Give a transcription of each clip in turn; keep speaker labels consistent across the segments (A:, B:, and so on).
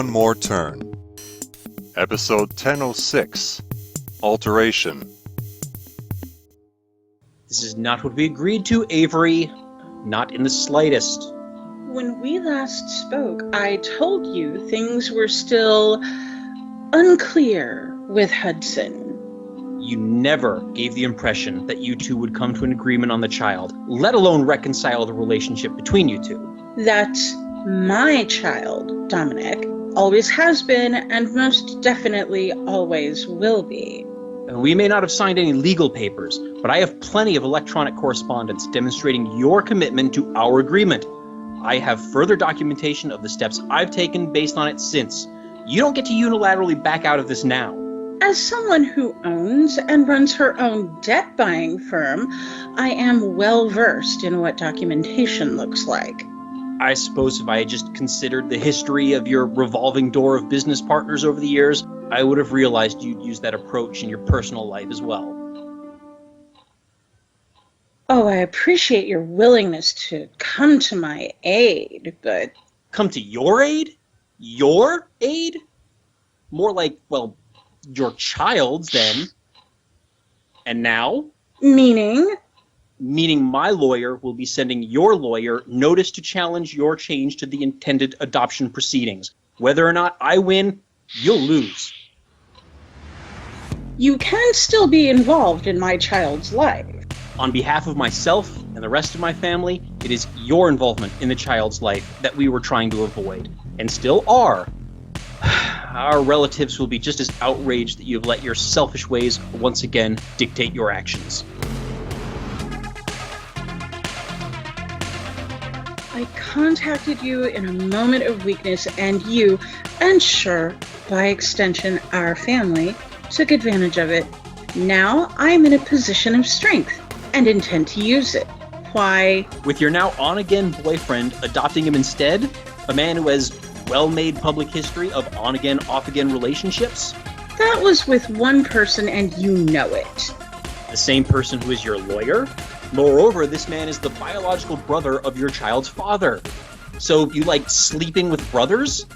A: One More Turn. Episode 1006, Alteration.
B: This is not what we agreed to, Avery. Not in the slightest.
C: When we last spoke, I told you things were still unclear with Hudson.
B: You never gave the impression that you two would come to an agreement on the child, let alone reconcile the relationship between you two.
C: That's my child, Dominic. Always has been, and most definitely always will be.
B: We may not have signed any legal papers, but I have plenty of electronic correspondence demonstrating your commitment to our agreement. I have further documentation of the steps I've taken based on it since. You don't get to unilaterally back out of this now.
C: As someone who owns and runs her own debt-buying firm, I am well-versed in what documentation looks like.
B: I suppose if I had just considered the history of your revolving door of business partners over the years, I would have realized you'd use that approach in your personal life as well.
C: Oh, I appreciate your willingness to come to my aid, but...
B: Come to your aid? Your aid? More like, well, your child's then. And now?
C: Meaning?
B: Meaning my lawyer will be sending your lawyer notice to challenge your change to the intended adoption proceedings. Whether or not I win, you'll lose.
C: You can still be involved in my child's life.
B: On behalf of myself and the rest of my family, it is your involvement in the child's life that we were trying to avoid, and still are. Our relatives will be just as outraged that you have let your selfish ways once again dictate your actions.
C: I contacted you in a moment of weakness, and you, and sure, by extension, our family, took advantage of it. Now I'm in a position of strength, and intend to use it. Why?
B: With your now on-again boyfriend adopting him instead? A man who has well-made public history of on-again, off-again relationships?
C: That was with one person, and you know it.
B: The same person who is your lawyer? Moreover, this man is the biological brother of your child's father. So you like sleeping with brothers?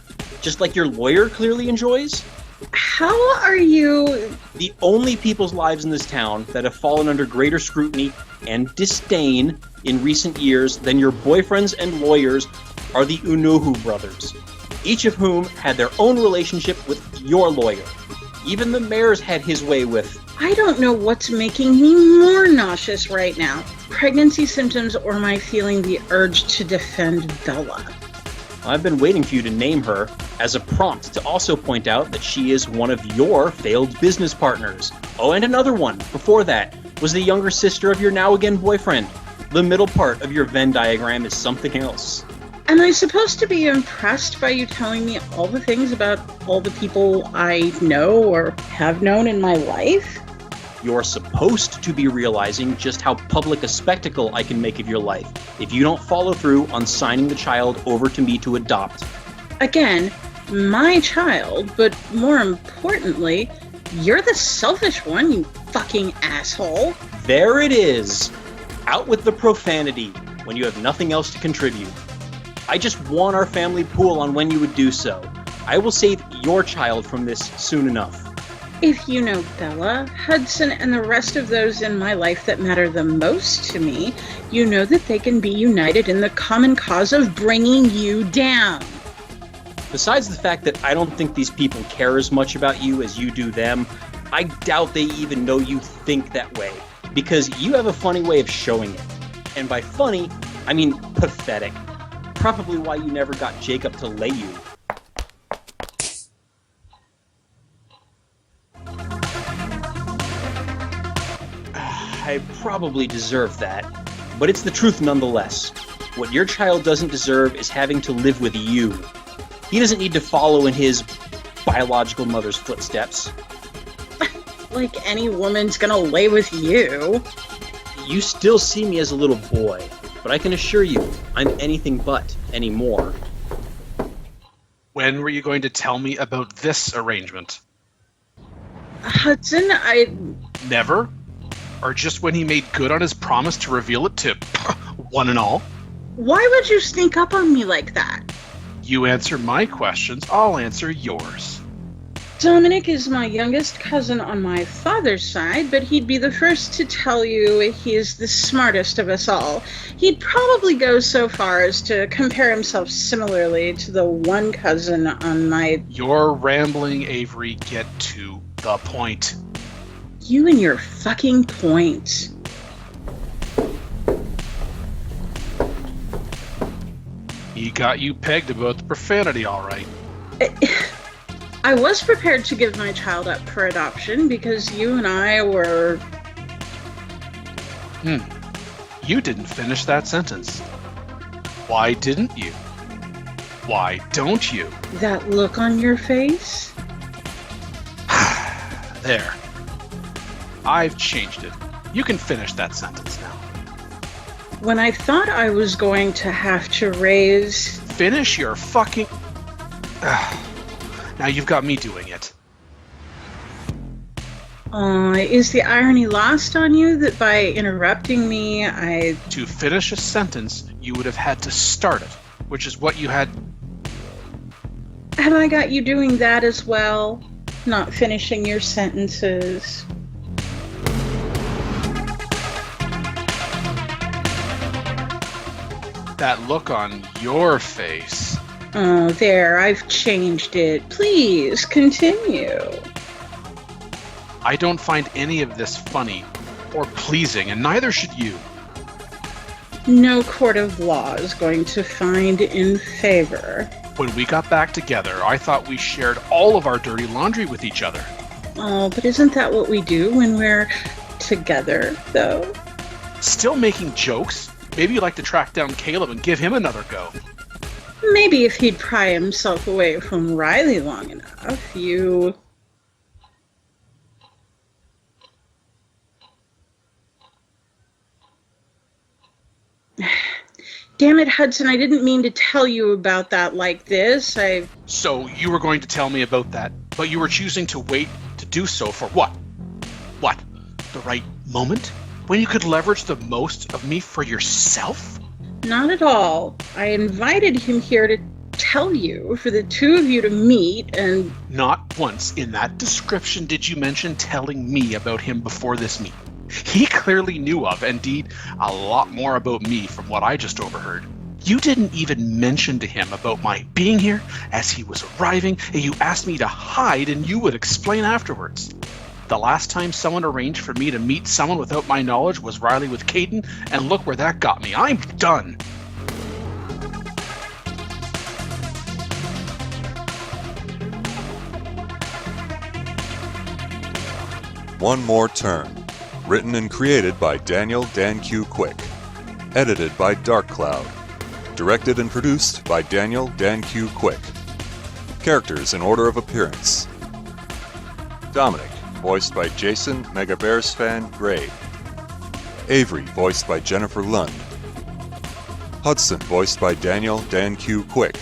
B: Just like your lawyer clearly enjoys?
C: How are you...
B: The only people's lives in this town that have fallen under greater scrutiny and disdain in recent years than your boyfriends and lawyers are the Unuhu brothers, each of whom had their own relationship with your lawyer. Even the mayor's had his way with...
C: I don't know what's making me more nauseous right now. Pregnancy symptoms or my feeling the urge to defend Bella.
B: I've been waiting for you to name her as a prompt to also point out that she is one of your failed business partners. Oh, and another one, before that, was the younger sister of your now-again boyfriend. The middle part of your Venn diagram is something else.
C: Am I supposed to be impressed by you telling me all the things about all the people I know or have known in my life?
B: You're supposed to be realizing just how public a spectacle I can make of your life if you don't follow through on signing the child over to me to adopt.
C: Again, my child, but more importantly, you're the selfish one, you fucking asshole.
B: There it is. Out with the profanity when you have nothing else to contribute. I just won our family pool on when you would do so. I will save your child from this soon enough.
C: If you know Bella, Hudson, and the rest of those in my life that matter the most to me, you know that they can be united in the common cause of bringing you down.
B: Besides the fact that I don't think these people care as much about you as you do them, I doubt they even know you think that way, because you have a funny way of showing it. And by funny, I mean pathetic. Probably why you never got Jacob to lay you. I probably deserve that, but it's the truth nonetheless. What your child doesn't deserve is having to live with you. He doesn't need to follow in his biological mother's footsteps.
C: Like any woman's gonna lay with you.
B: You still see me as a little boy, but I can assure you, I'm anything but anymore.
D: When were you going to tell me about this arrangement?
C: Hudson,
D: Never? Or just when he made good on his promise to reveal it to one and all?
C: Why would you sneak up on me like that?
D: You answer my questions, I'll answer yours.
C: Dominic is my youngest cousin on my father's side, but he'd be the first to tell you he is the smartest of us all. He'd probably go so far as to compare himself similarly to the one cousin on my...
D: You're rambling, Avery. Get to the point.
C: You and your fucking point.
D: He got you pegged about the profanity, all right.
C: I was prepared to give my child up for adoption because you and I were...
D: You didn't finish that sentence. Why didn't you? Why don't you?
C: That look on your face?
D: There. I've changed it. You can finish that sentence now.
C: When I thought I was going to have to raise...
D: Finish your fucking... Now you've got me doing it.
C: Is the irony lost on you that by interrupting me, I...
D: To finish a sentence, you would have had to start it, which is what you had...
C: Have I got you doing that as well? Not finishing your sentences?
D: That look on your face.
C: Oh, there, I've changed it. Please, continue.
D: I don't find any of this funny or pleasing, and neither should you.
C: No court of law is going to find in favor.
D: When we got back together, I thought we shared all of our dirty laundry with each other.
C: Oh, but isn't that what we do when we're together, though?
D: Still making jokes? Maybe you'd like to track down Caleb and give him another go.
C: Maybe if he'd pry himself away from Riley long enough, you... Damn it, Hudson, I didn't mean to tell you about that like this.
D: So you were going to tell me about that, but you were choosing to wait to do so for what? What? The right moment? When you could leverage the most of me for yourself?
C: Not at all. I invited him here to tell you, for the two of you to meet and...
D: Not once in that description did you mention telling me about him before this meeting. He clearly knew of, indeed, a lot more about me from what I just overheard. You didn't even mention to him about my being here as he was arriving, and you asked me to hide and you would explain afterwards. The last time someone arranged for me to meet someone without my knowledge was Riley with Caden, and look where that got me. I'm done.
A: One More Turn. Written and created by Daniel Dan Q. Quick. Edited by Dark Cloud. Directed and produced by Daniel Dan Q. Quick. Characters in order of appearance. Dominic, voiced by Jason Megabearsfan Gray. Avery, voiced by Jennifer Lund. Hudson, voiced by Daniel Dan Q. Quick.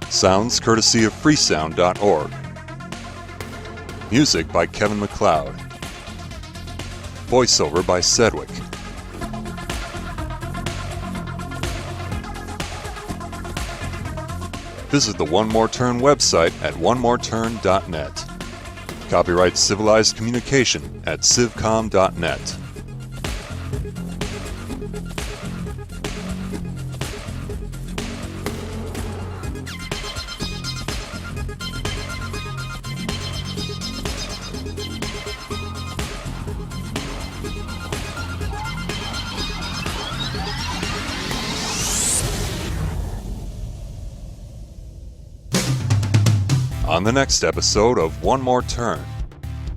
A: Sounds courtesy of freesound.org. Music by Kevin MacLeod. Voiceover by Sedgwick. Visit the One More Turn website at onemoreturn.net. Copyright Civilized Communication at civcom.net. On the next episode of One More Turn.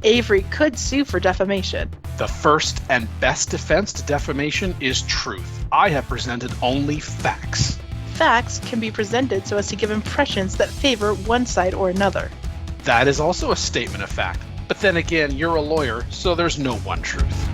E: Avery could sue for defamation.
D: The first and best defense to defamation is truth. I have presented only facts.
E: Facts can be presented so as to give impressions that favor one side or another.
D: That is also a statement of fact. But then again, you're a lawyer, so there's no one truth.